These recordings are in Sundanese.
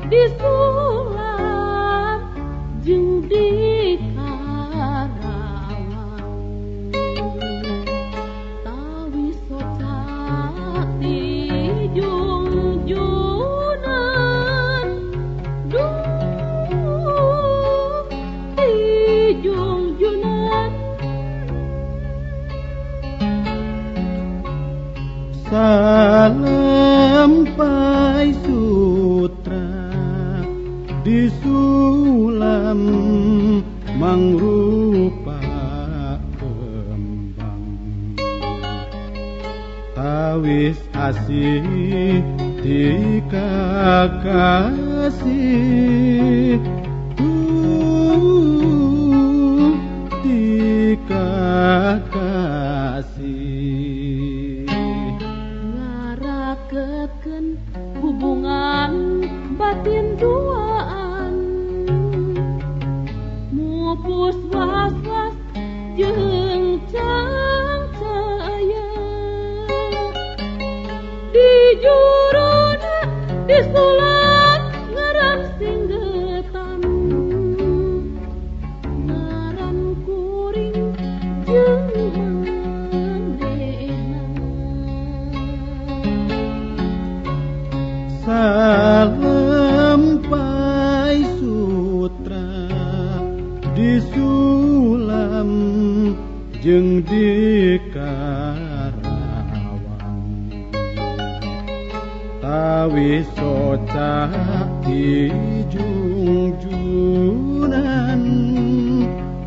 disulam jeung di Karawang tawi socak di jungjunan duh di jungjunan salempai sutra disulam mangrupa kembang tawis asih di kakasih di kakasih ngarakeun hubungan batin duaan mupus was-was jeung cangcaya di juruna disulat ngaran singgetan ngaran kuring jeung mandena salempai sutra disulam jeung di Karawang tawi socak di jungjunan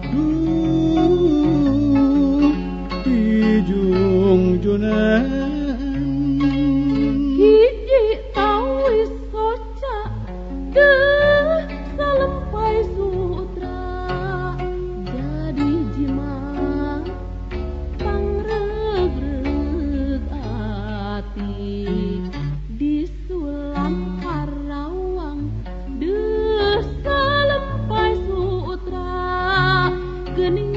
duh di jungjunan hiji tawis socak deuh salempai sutra jadi jimat pangregreg ati disulam Karawang deuh salempai sutra geuning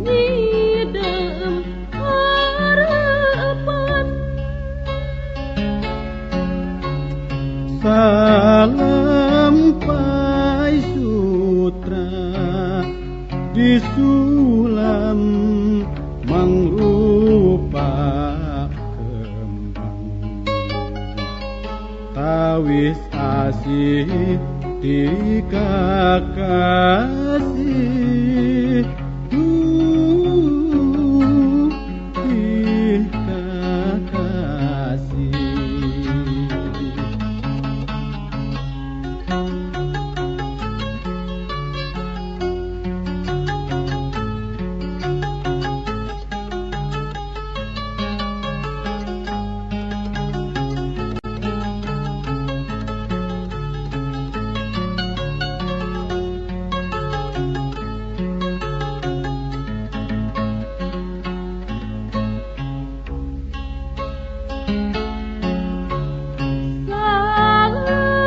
ngidem harapan salempai sutra disulam mangrupa kembang tawis asih di kakasih di kakasih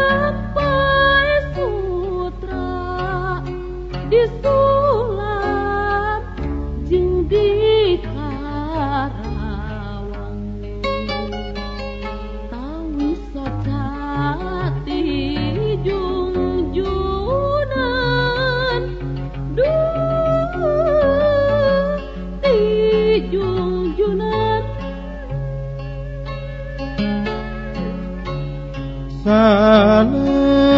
salempai sutra disulam jeung di Karawang tawi socak di jungjunan duh di jungjunan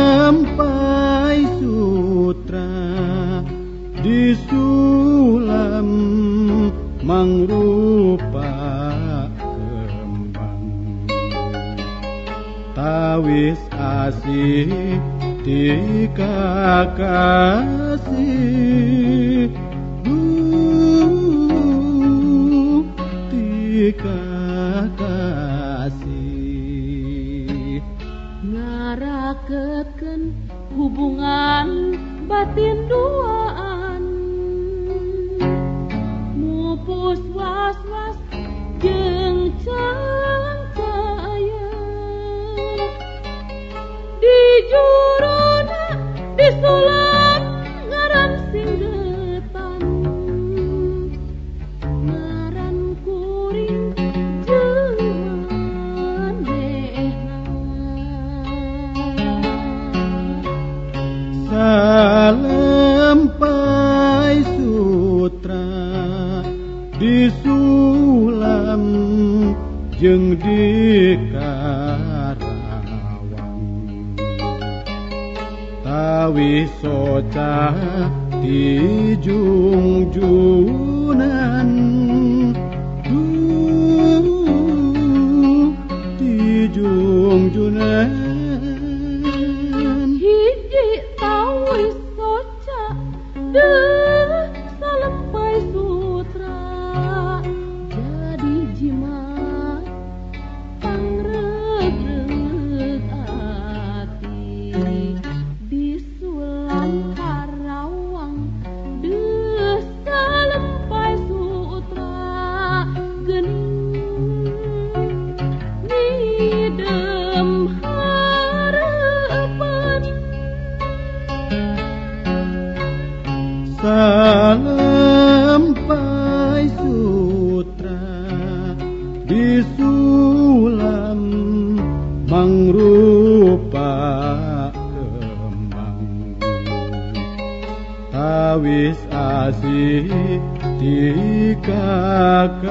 salempai sutra disulam mangrupa kembang tawis asih di kakasih di kakasih ngarakeun hubungan batin duaan mupus was-was jeung cangcaya di juruna disulam ngaran singgetan ngaran kuring jeung manehna salempai sutra disulam jeung di Karawang tawi soca di jungjunan di jungjunan hiji tawi soca deuh salempai sutra jadi jimat pangregreg ati di sulam Karawang deuh salempai sutra geuning ngidem hareupeun salempai sutra disulam mangrupa kembang tawis asih ti kakasih